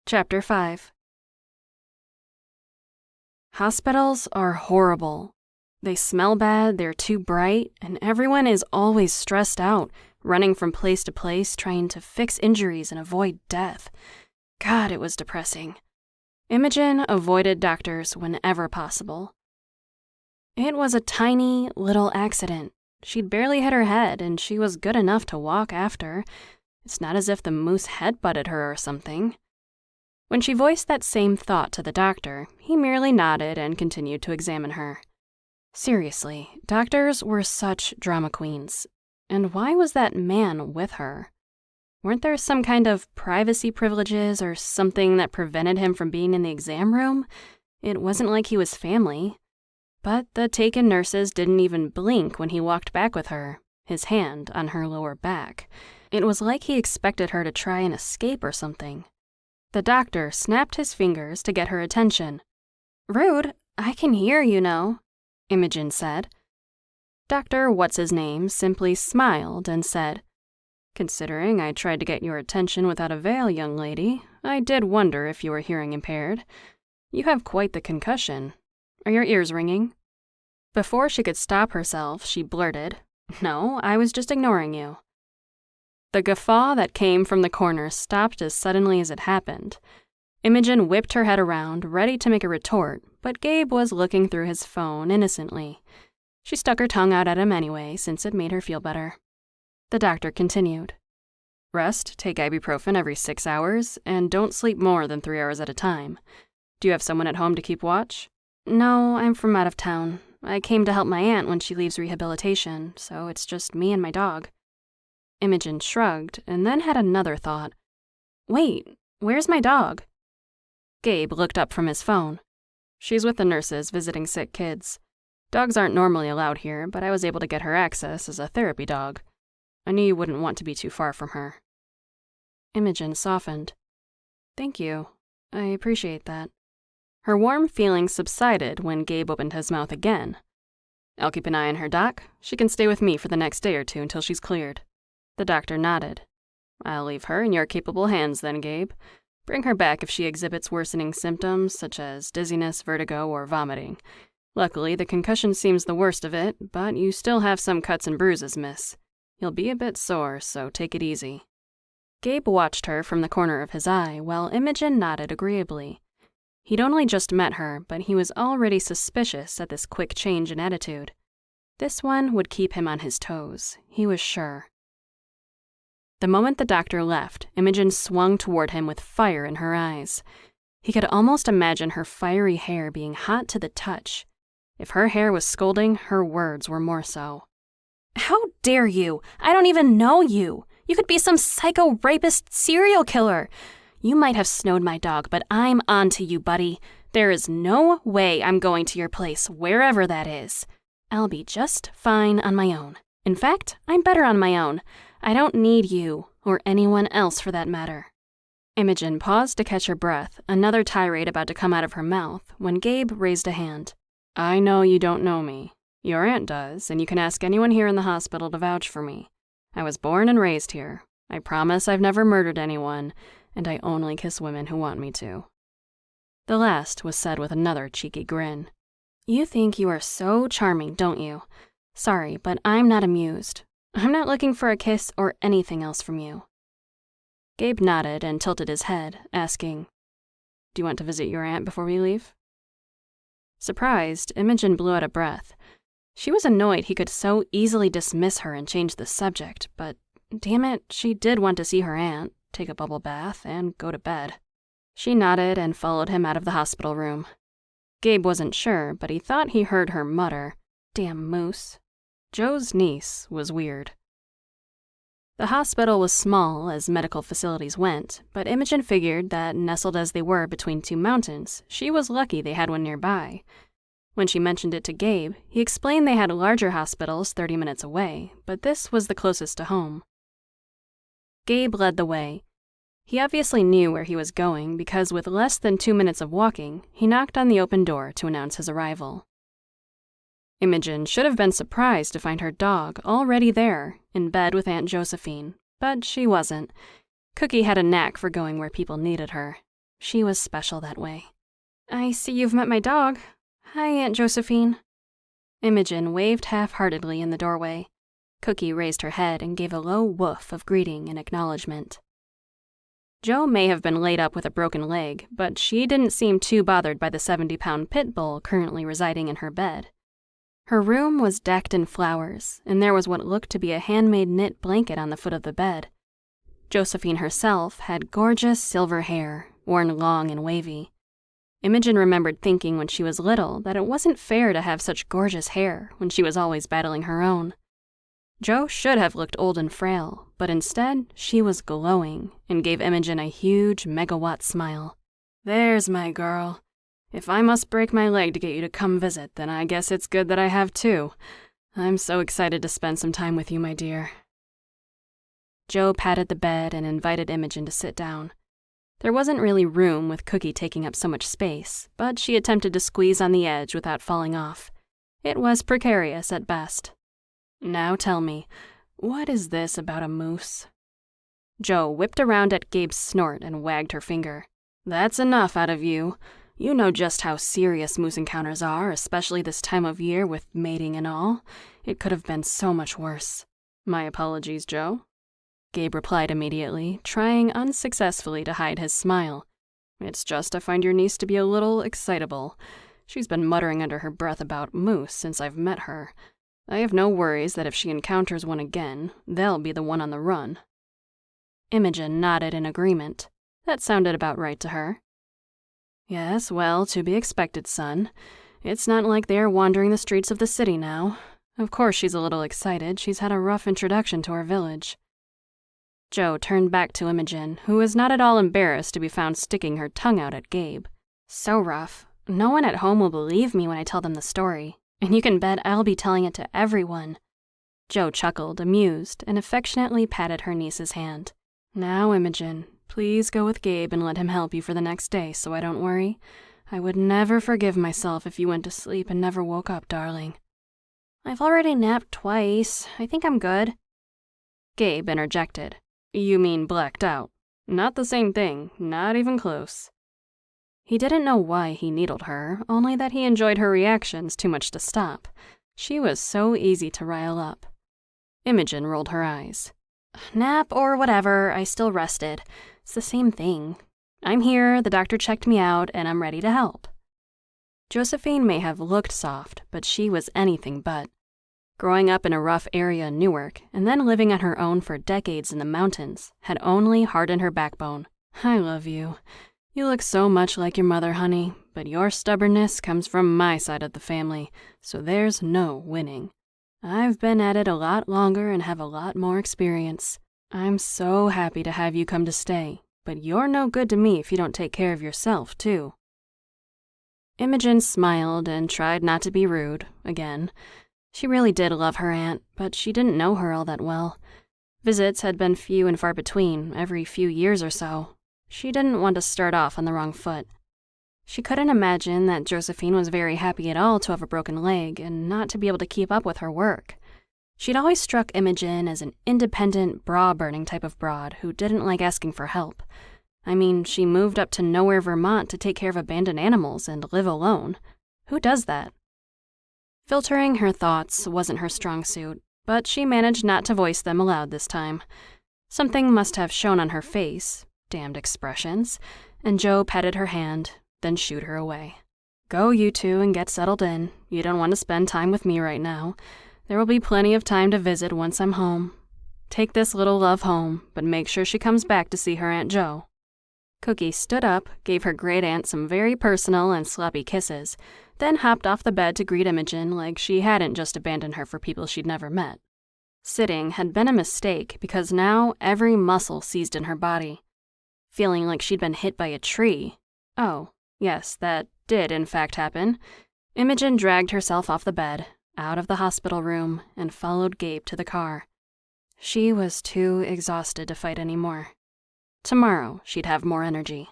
Chapter 5. Hospitals are horrible. They smell bad, they're too bright, and everyone is always stressed out, running from place to place, trying to fix injuries and avoid death. God, it was depressing. Imogen avoided doctors whenever possible. It was a tiny, little accident. She'd barely hit her head, and she was good enough to walk after. It's not as if the moose headbutted her or something. When she voiced that same thought to the doctor, he merely nodded and continued to examine her. Seriously, doctors were such drama queens. And why was that man with her? Weren't there some kind of privacy privileges or something that prevented him from being in the exam room? It wasn't like he was family. But the taken nurses didn't even blink when he walked back with her, his hand on her lower back. It was like he expected her to try and escape or something. The doctor snapped his fingers to get her attention. "Rude, I can hear, you know," Imogen said. Dr. What's-His-Name simply smiled and said, "Considering I tried to get your attention without avail, young lady, I did wonder if you were hearing impaired. You have quite the concussion. Are your ears ringing?" Before she could stop herself, she blurted, "No, I was just ignoring you." The guffaw that came from the corner stopped as suddenly as it happened. Imogen whipped her head around, ready to make a retort, but Gabe was looking through his phone innocently. She stuck her tongue out at him anyway, since it made her feel better. The doctor continued. "Rest, take ibuprofen every 6 hours, and don't sleep more than 3 hours at a time. Do you have someone at home to keep watch?" "No, I'm from out of town. I came to help my aunt when she leaves rehabilitation, so it's just me and my dog." Imogen shrugged, and then had another thought. "Wait, where's my dog?" Gabe looked up from his phone. "She's with the nurses visiting sick kids. Dogs aren't normally allowed here, but I was able to get her access as a therapy dog. I knew you wouldn't want to be too far from her." Imogen softened. "Thank you. I appreciate that." Her warm feelings subsided when Gabe opened his mouth again. "I'll keep an eye on her, Doc. She can stay with me for the next day or two until she's cleared." The doctor nodded. "I'll leave her in your capable hands then, Gabe. Bring her back if she exhibits worsening symptoms such as dizziness, vertigo, or vomiting. Luckily, the concussion seems the worst of it, but you still have some cuts and bruises, miss. You'll be a bit sore, so take it easy." Gabe watched her from the corner of his eye while Imogen nodded agreeably. He'd only just met her, but he was already suspicious at this quick change in attitude. This one would keep him on his toes, he was sure. The moment the doctor left, Imogen swung toward him with fire in her eyes. He could almost imagine her fiery hair being hot to the touch. If her hair was scolding, her words were more so. "How dare you? I don't even know you. You could be some psycho rapist serial killer. You might have snowed my dog, but I'm on to you, buddy. There is no way I'm going to your place, wherever that is. I'll be just fine on my own. In fact, I'm better on my own. I don't need you, or anyone else for that matter." Imogen paused to catch her breath, another tirade about to come out of her mouth, when Gabe raised a hand. "I know you don't know me. Your aunt does, and you can ask anyone here in the hospital to vouch for me. I was born and raised here. I promise I've never murdered anyone, and I only kiss women who want me to." The last was said with another cheeky grin. "You think you are so charming, don't you? Sorry, but I'm not amused. I'm not looking for a kiss or anything else from you." Gabe nodded and tilted his head, asking, "Do you want to visit your aunt before we leave?" Surprised, Imogen blew out a breath. She was annoyed he could so easily dismiss her and change the subject, but damn it, she did want to see her aunt, take a bubble bath, and go to bed. She nodded and followed him out of the hospital room. Gabe wasn't sure, but he thought he heard her mutter, "Damn moose." Joe's niece was weird. The hospital was small as medical facilities went, but Imogen figured that, nestled as they were between two mountains, she was lucky they had one nearby. When she mentioned it to Gabe, he explained they had larger hospitals 30 minutes away, but this was the closest to home. Gabe led the way. He obviously knew where he was going because with less than 2 minutes of walking, he knocked on the open door to announce his arrival. Imogen should have been surprised to find her dog already there, in bed with Aunt Josephine, but she wasn't. Cookie had a knack for going where people needed her. She was special that way. "I see you've met my dog. Hi, Aunt Josephine." Imogen waved half-heartedly in the doorway. Cookie raised her head and gave a low woof of greeting and acknowledgement. Jo may have been laid up with a broken leg, but she didn't seem too bothered by the 70-pound pit bull currently residing in her bed. Her room was decked in flowers, and there was what looked to be a handmade knit blanket on the foot of the bed. Josephine herself had gorgeous silver hair, worn long and wavy. Imogen remembered thinking when she was little that it wasn't fair to have such gorgeous hair when she was always battling her own. Jo should have looked old and frail, but instead she was glowing and gave Imogen a huge megawatt smile. "There's my girl. If I must break my leg to get you to come visit, then I guess it's good that I have too. I'm so excited to spend some time with you, my dear." Jo patted the bed and invited Imogen to sit down. There wasn't really room with Cookie taking up so much space, but she attempted to squeeze on the edge without falling off. It was precarious at best. "Now tell me, what is this about a moose?" Jo whipped around at Gabe's snort and wagged her finger. "That's enough out of you. You know just how serious moose encounters are, especially this time of year with mating and all. It could have been so much worse." "My apologies, Jo," Gabe replied immediately, trying unsuccessfully to hide his smile. "It's just I find your niece to be a little excitable. She's been muttering under her breath about moose since I've met her. I have no worries that if she encounters one again, they'll be the one on the run." Imogen nodded in agreement. That sounded about right to her. "Yes, well, to be expected, son. It's not like they're wandering the streets of the city now. Of course she's a little excited. She's had a rough introduction to our village." Jo turned back to Imogen, who was not at all embarrassed to be found sticking her tongue out at Gabe. "So rough. No one at home will believe me when I tell them the story, and you can bet I'll be telling it to everyone." Jo chuckled, amused, and affectionately patted her niece's hand. "Now, Imogen, please go with Gabe and let him help you for the next day so I don't worry. I would never forgive myself if you went to sleep and never woke up, darling." "I've already napped twice. I think I'm good." Gabe interjected. "You mean blacked out? Not the same thing, not even close." He didn't know why he needled her, only that he enjoyed her reactions too much to stop. She was so easy to rile up. Imogen rolled her eyes. "Nap or whatever, I still rested. It's the same thing. I'm here, the doctor checked me out, and I'm ready to help." Josephine may have looked soft, but she was anything but. Growing up in a rough area in Newark, and then living on her own for decades in the mountains, had only hardened her backbone. "I love you. You look so much like your mother, honey, but your stubbornness comes from my side of the family, so there's no winning. I've been at it a lot longer and have a lot more experience. I'm so happy to have you come to stay, but you're no good to me if you don't take care of yourself, too." Imogen smiled and tried not to be rude, again. She really did love her aunt, but she didn't know her all that well. Visits had been few and far between, every few years or so. She didn't want to start off on the wrong foot. She couldn't imagine that Josephine was very happy at all to have a broken leg and not to be able to keep up with her work. She'd always struck Imogen as an independent, bra-burning type of broad who didn't like asking for help. I mean, she moved up to nowhere, Vermont to take care of abandoned animals and live alone. Who does that? Filtering her thoughts wasn't her strong suit, but she managed not to voice them aloud this time. Something must have shown on her face, damned expressions, and Jo patted her hand, then shooed her away. "Go, you two, and get settled in. You don't want to spend time with me right now. There will be plenty of time to visit once I'm home. Take this little love home, but make sure she comes back to see her Aunt Jo." Cookie stood up, gave her great aunt some very personal and sloppy kisses, then hopped off the bed to greet Imogen like she hadn't just abandoned her for people she'd never met. Sitting had been a mistake because now every muscle seized in her body. Feeling like she'd been hit by a tree. Oh, yes, that did in fact happen. Imogen dragged herself off the bed, out of the hospital room, and followed Gabe to the car. She was too exhausted to fight anymore. Tomorrow she'd have more energy.